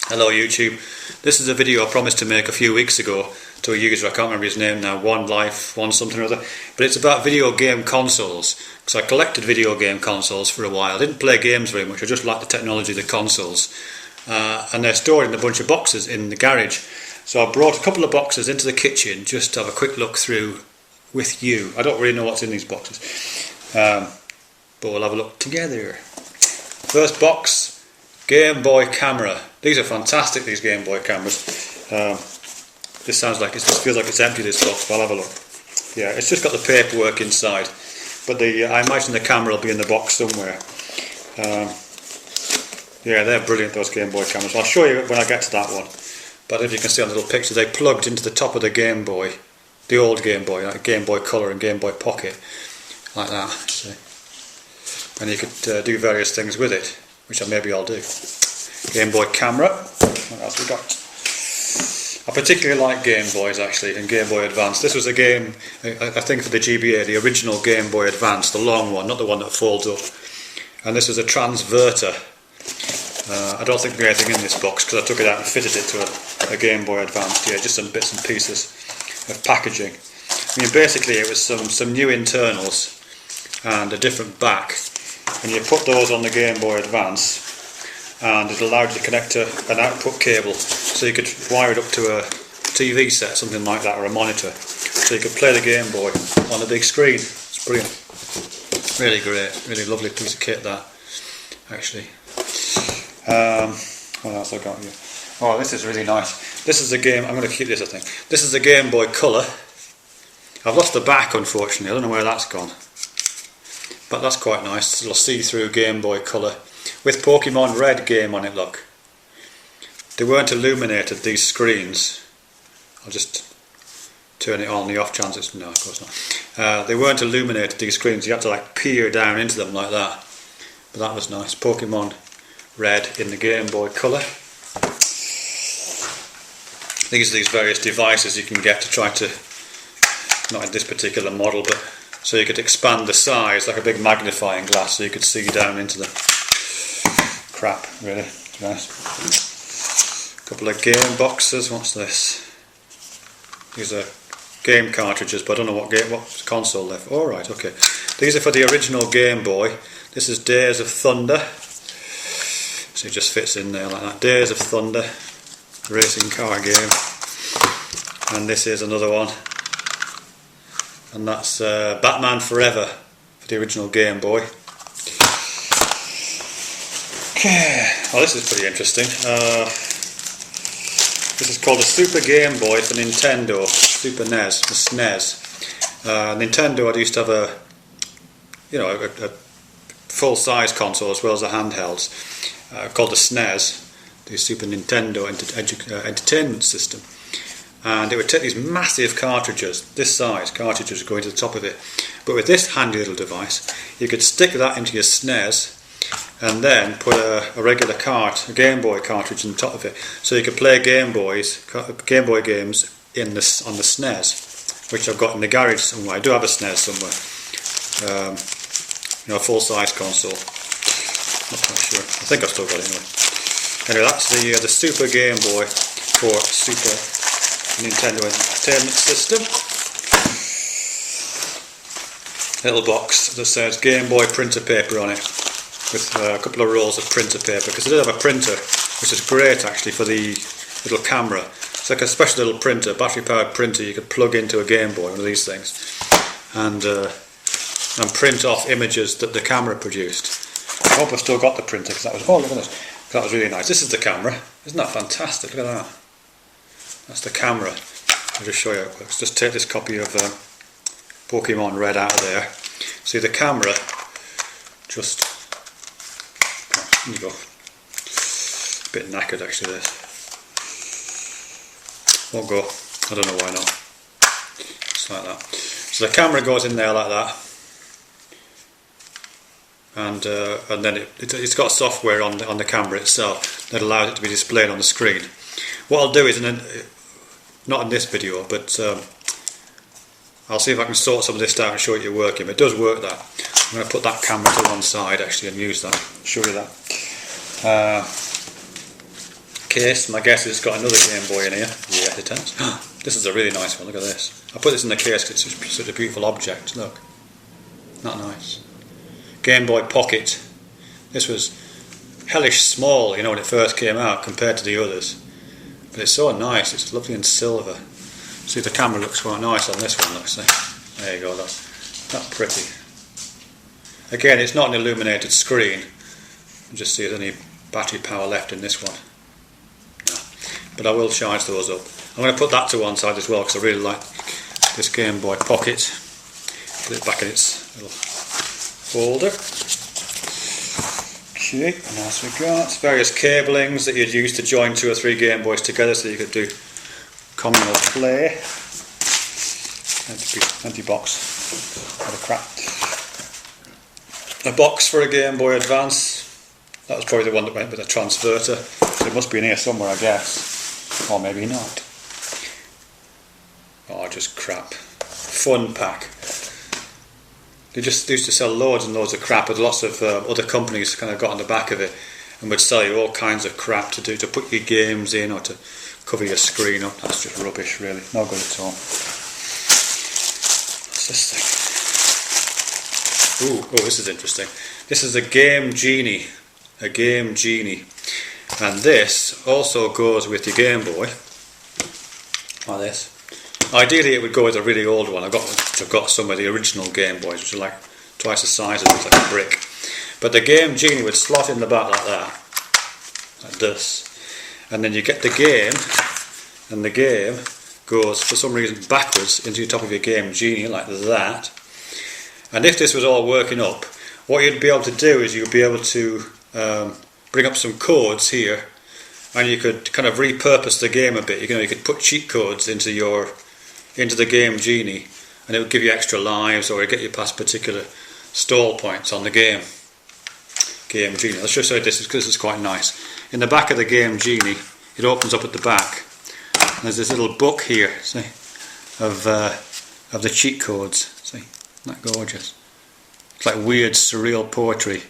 Hello YouTube. This is a video I promised to make a few weeks ago to a user, I can't remember his name now, One Life, One something or other, but it's about video game consoles, because I collected video game consoles for a while. I didn't play games very much, I just liked the technology of the consoles, and they're stored in a bunch of boxes in the garage. So I brought a couple of boxes into the kitchen just to have a quick look through with you. I don't really know what's in these boxes, but we'll have a look together. First box, Game Boy camera. These are fantastic, these Game Boy cameras. This sounds like it just feels like it's empty, this box, but I'll have a look. Yeah, it's just got the paperwork inside, but I imagine the camera will be in the box somewhere. Yeah, they're brilliant, those Game Boy cameras. I'll show you when I get to that one. But if you can see on the little picture, they plugged into the top of the Game Boy, the old Game Boy, like Game Boy Color and Game Boy Pocket, like that. See? And you could do various things with it, which maybe I'll do. Game Boy camera. What else we got? I particularly like Game Boys actually, and Game Boy Advance. This was a game, I think, for the GBA, the original Game Boy Advance, the long one, not the one that folds up. And this was a transverter. I don't think there's anything in this box because I took it out and fitted it to a Game Boy Advance. Yeah, just some bits and pieces of packaging. I mean, basically it was some new internals and a different back. And you put those on the Game Boy Advance, and it allowed you to connect to an output cable, so you could wire it up to a TV set, something like that, or a monitor, so you could play the Game Boy on a big screen. It's brilliant, really great, really lovely piece of kit that, actually. What else I got here? Oh, this is really nice. This is a game, I'm going to keep this, I think. This is a Game Boy Color. I've lost the back, unfortunately, I don't know where that's gone. But that's quite nice, it's a little see-through Game Boy Color with Pokemon Red game on it, look. They weren't illuminated, these screens. I'll just turn it on the off chance it's... no, of course not. They weren't illuminated, these screens, you had to like peer down into them like that. But that was nice, Pokemon Red in the Game Boy Color. These are these various devices you can get to try to, not in this particular model, but so you could expand the size like a big magnifying glass so you could see down into the crap, really. It's nice. Couple of game boxes. What's this? These are game cartridges, but I don't know what console they're for. Alright, okay. These are for the original Game Boy. This is Days of Thunder. So it just fits in there like that. Days of Thunder, racing car game. And this is another one. And that's Batman Forever for the original Game Boy. Okay, well, this is pretty interesting. This is called a Super Game Boy for Nintendo, Super NES, the SNES. Nintendo had used to have a full-size console as well as the handhelds, called the SNES, the Super Nintendo Entertainment System. And it would take these massive cartridges, this size cartridges going to the top of it. But with this handy little device, you could stick that into your SNES and then put a regular a Game Boy cartridge on the top of it. So you could play Game Boy games on the SNES, which I've got in the garage somewhere. I do have a SNES somewhere. A full-size console. Not quite sure. I think I've still got it anyway. Anyway, that's the Super Game Boy for Super Nintendo Entertainment System. Little box that says Game Boy printer paper on it, with a couple of rolls of printer paper, because I did have a printer, which is great actually for the little camera. It's like a special little printer, battery powered printer you could plug into a Game Boy, one of these things, and print off images that the camera produced. I hope I've still got the printer, because that was, oh look at this, that was really nice. This is the camera, isn't that fantastic? Look at that. That's the camera. I'll just show you how it works. Just take this copy of Pokemon Red out of there. See, the camera just... oh, there you go. A bit knackered actually, this. Won't go. I don't know why not. Just like that. So the camera goes in there like that. And then it's got software on the camera itself that allows it to be displayed on the screen. What I'll do is, not in this video, but I'll see if I can sort some of this out and show it you working. But it does work that. I'm going to put that camera to one side actually and use that. Show you that. case. My guess is it's got another Game Boy in here. Yeah, it has. This is a really nice one, look at this. I put this in the case because it's such a beautiful object, look. Not nice. Game Boy Pocket. This was hellish small, you know, when it first came out compared to the others. But it's so nice, it's lovely and silver. See, the camera looks quite nice on this one, look, see. There you go, that's pretty. Again, it's not an illuminated screen. You just see there's any battery power left in this one. No. But I will charge those up. I'm going to put that to one side as well because I really like this Game Boy Pocket. Put it back in its little folder. Okay, and as we got various cablings that you'd use to join 2 or 3 Game Boys together so you could do communal play. Empty box. What a crap. A box for a Game Boy Advance. That was probably the one that went with a transverter. So it must be in here somewhere, I guess. Or maybe not. Oh, just crap. Fun pack. They used to sell loads and loads of crap, but lots of other companies kind of got on the back of it and would sell you all kinds of crap to put your games in or to cover your screen up. That's just rubbish, really. No good at all. What's this thing? Oh, this is interesting. This is a Game Genie. A Game Genie. And this also goes with your Game Boy. Like this. Ideally it would go with a really old one. I've got some of the original Game Boys, which are like twice the size of this, like a brick. But the Game Genie would slot in the back like that. Like this. And then you get the game, and the game goes for some reason backwards into the top of your Game Genie like that. And if this was all working up, what you'd be able to do is you'd be able to bring up some codes here, and you could kind of repurpose the game a bit. You could put cheat codes into the Game Genie, and it would give you extra lives, or it would get you past particular stall points on the Game Genie. Let's just say this is quite nice. In the back of the Game Genie, it opens up at the back, and there's this little book here, see, of the cheat codes. See, isn't that gorgeous? It's like weird surreal poetry.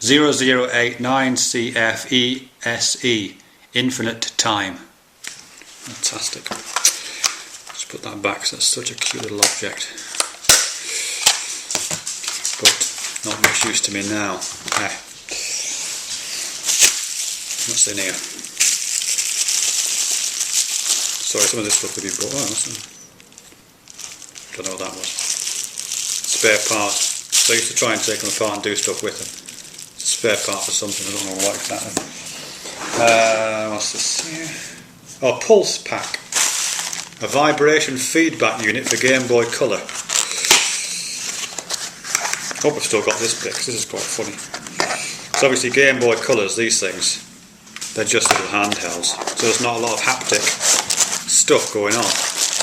0089CFESE, infinite time. Fantastic. Just put that back, so that's such a cute little object. But not much use to me now. What's in here? Sorry, some of this stuff could be bought. Don't know what that was. Spare part. So I used to try and take them apart and do stuff with them. It's a spare part for something, I don't know what exactly. What's this here? Oh, Pulse Pack. A vibration feedback unit for Game Boy Color. Hope I've still got this bit, because this is quite funny. So obviously Game Boy Colors, these things, they're just little handhelds. So there's not a lot of haptic stuff going on.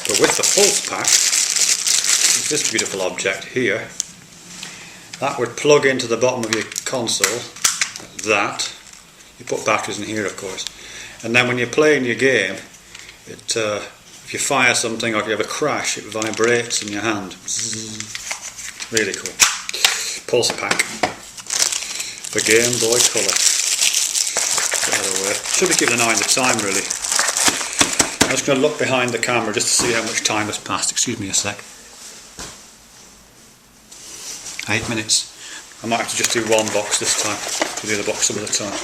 But with the Pulse Pack, there's this beautiful object here. That would plug into the bottom of your console, like that. You put batteries in here, of course. And then when you're playing your game, if you fire something or if you have a crash, it vibrates in your hand. Really cool. Pulse Pack for Game Boy Color. Get out of the way. Should be keeping an eye on the time, really. I'm just going to look behind the camera just to see how much time has passed. Excuse me a sec. 8 minutes. I might have to just do one box this time. Do the other box some other time.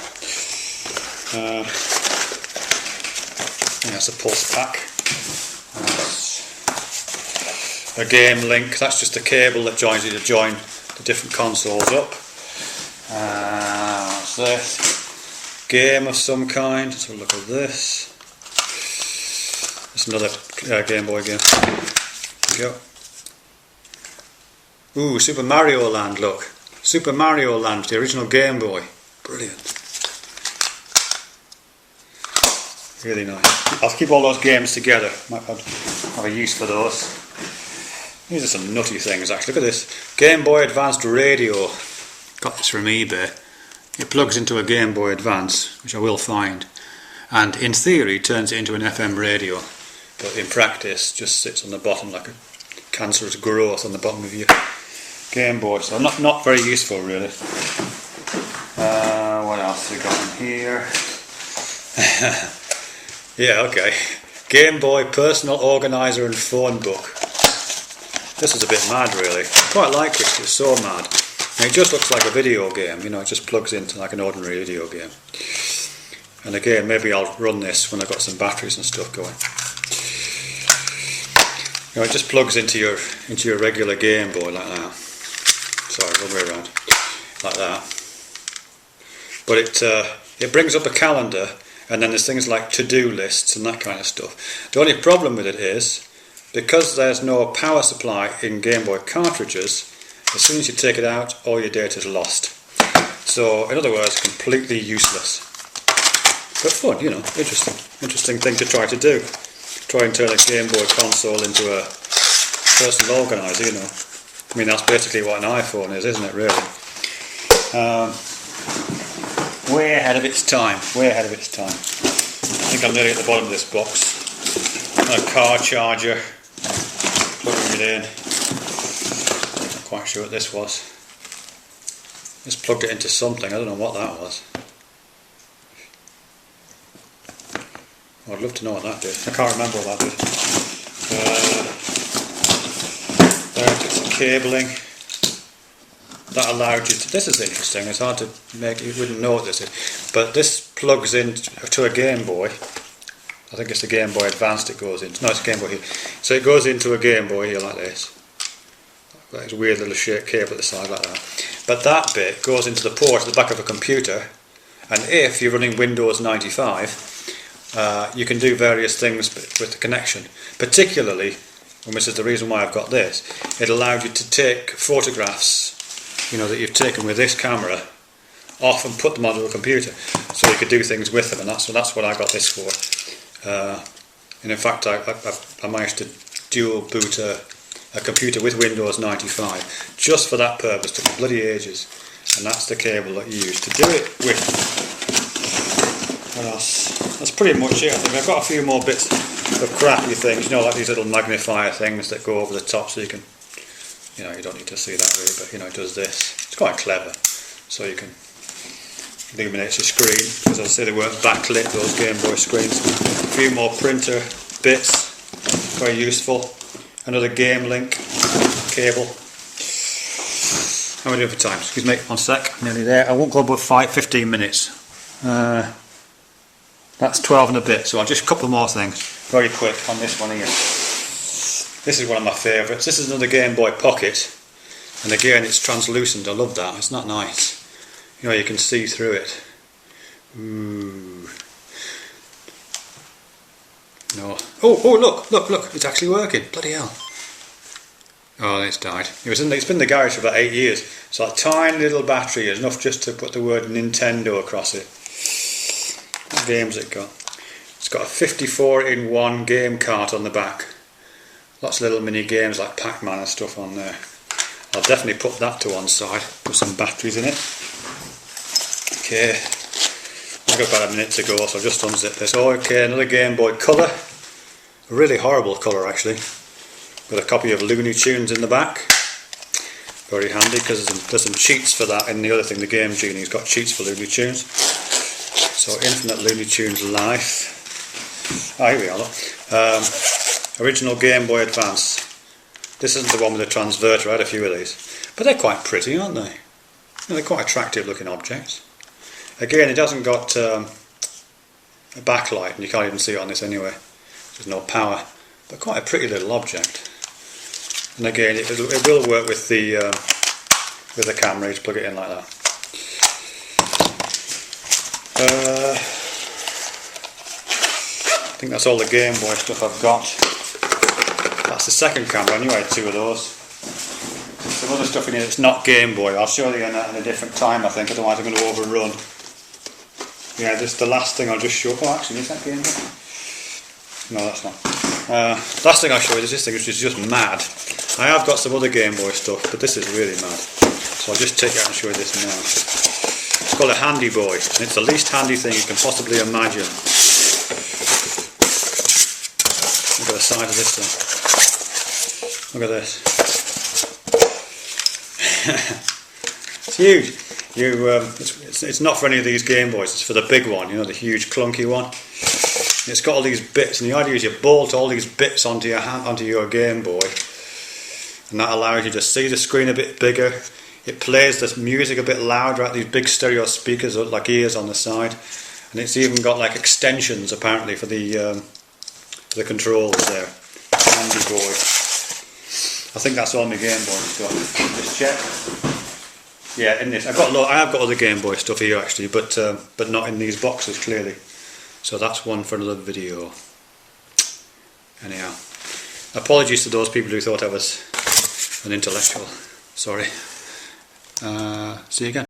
That's a Pulse Pack. A game link. That's just a cable that joins you to join the different consoles up. What's this? Game of some kind. Let's have a look at this. It's another Game Boy game. There we go. Ooh, Super Mario Land, look. Super Mario Land, the original Game Boy. Brilliant. Really nice. I'll keep all those games together. Might have a use for those. These are some nutty things, actually. Look at this. Game Boy Advanced Radio. Got this from eBay. It plugs into a Game Boy Advance, which I will find. And in theory, turns it into an FM radio. But in practice, just sits on the bottom like a cancerous growth on the bottom of your Game Boy, so not very useful, really. What else have we got in here? Yeah, okay. Game Boy Personal Organiser and Phone Book. This is a bit mad, really. I quite like it, it's so mad. And it just looks like a video game, you know, it just plugs into like an ordinary video game. And again, maybe I'll run this when I've got some batteries and stuff going. You know, it just plugs into your regular Game Boy like that. Sorry, wrong way around. Like that. But it brings up a calendar, and then there's things like to-do lists and that kind of stuff. The only problem with it is, because there's no power supply in Game Boy cartridges, as soon as you take it out, all your data is lost. So, in other words, completely useless. But fun, you know, interesting thing to try to do. Try and turn a Game Boy console into a personal organiser, you know. I mean, that's basically what an iPhone is, isn't it, really? Way ahead of its time, way ahead of its time. I think I'm nearly at the bottom of this box. A car charger, plugging it in. Not quite sure what this was. Just plugged it into something, I don't know what that was. Oh, I'd love to know what that did. I can't remember what that did. There, it's cabling. That allowed you to, this is interesting, it's hard to make, you wouldn't know what this is, but this plugs into a Game Boy. I think it's the Game Boy Advanced it goes into, no, it's a Game Boy here. So it goes into a Game Boy here like this. Like a weird little shaped cable at the side like that. But that bit goes into the port at the back of a computer, and if you're running Windows 95, you can do various things with the connection. Particularly, and this is the reason why I've got this, it allowed you to take photographs, you know, that you've taken with this camera off and put them onto a computer, so you could do things with them, and that's what I got this for. And in fact, I managed to dual boot a computer with Windows 95 just for that purpose. Took me bloody ages, and that's the cable that you use to do it with. What else? That's pretty much it. I think I've got a few more bits of crappy things, you know, like these little magnifier things that go over the top, so you can, you know, you don't need to see that really, but you know, it does this. It's quite clever, so you can illuminate your screen, because as I say, they weren't backlit, those Game Boy screens. A few more printer bits, very useful. Another Game Link cable. How am I doing for time? Excuse me, 1 sec, nearly there. I won't go above 15 minutes. That's 12 and a bit, so I'll just a couple more things very quick on this one here. This is one of my favourites. This is another Game Boy Pocket, and again it's translucent. I love that. It's not nice. You know, you can see through it. Ooh. No. Oh, look! It's actually working. Bloody hell! Oh, it's died. It's been in the garage for about 8 years. It's like a tiny little battery, enough just to put the word Nintendo across it. What games it got? It's got a 54-in-1 game cart on the back. Lots of little mini games like Pac-Man and stuff on there. I'll definitely put that to one side. Put some batteries in it. Okay. I've got about a minute to go, so I'll just unzip this. Oh, okay, another Game Boy Color. A really horrible colour actually. With a copy of Looney Tunes in the back. Very handy, because there's some cheats for that in the other thing, the Game Genie's got cheats for Looney Tunes. So Infinite Looney Tunes Life. Ah, here we are, look. Original Game Boy Advance. This isn't the one with the transverter, I had a few of these. But they're quite pretty, aren't they? They're quite attractive looking objects. Again, it hasn't got a backlight, and you can't even see it on this anyway. There's no power, but quite a pretty little object. And again, it will work with the camera. You just plug it in like that. I think that's all the Game Boy stuff I've got. That's the second camera. I knew I had 2 of those. Some other stuff in here that's not Game Boy. I'll show you in a different time, I think. Otherwise, I'm going to overrun. Yeah, this is the last thing I'll just show. Oh, actually, is that Game Boy? No, that's not. Last thing I'll show you is this thing, which is just mad. I have got some other Game Boy stuff, but this is really mad. So I'll just take it out and show you this now. It's called a Handy Boy, and it's the least handy thing you can possibly imagine. Look at the side of this thing. Look at this. It's huge. it's not for any of these Game Boys. It's for the big one, you know, the huge clunky one. It's got all these bits, and the idea is you bolt all these bits onto your Game Boy, and that allows you to see the screen a bit bigger. It plays the music a bit louder at these big stereo speakers like ears on the side, and it's even got like extensions apparently for the controls there. Handy boy. I think that's all my Game Boy's got. Just check. Yeah, in this I have got other Game Boy stuff here actually, but not in these boxes clearly. So that's one for another video. Anyhow, apologies to those people who thought I was an intellectual. Sorry. See you again.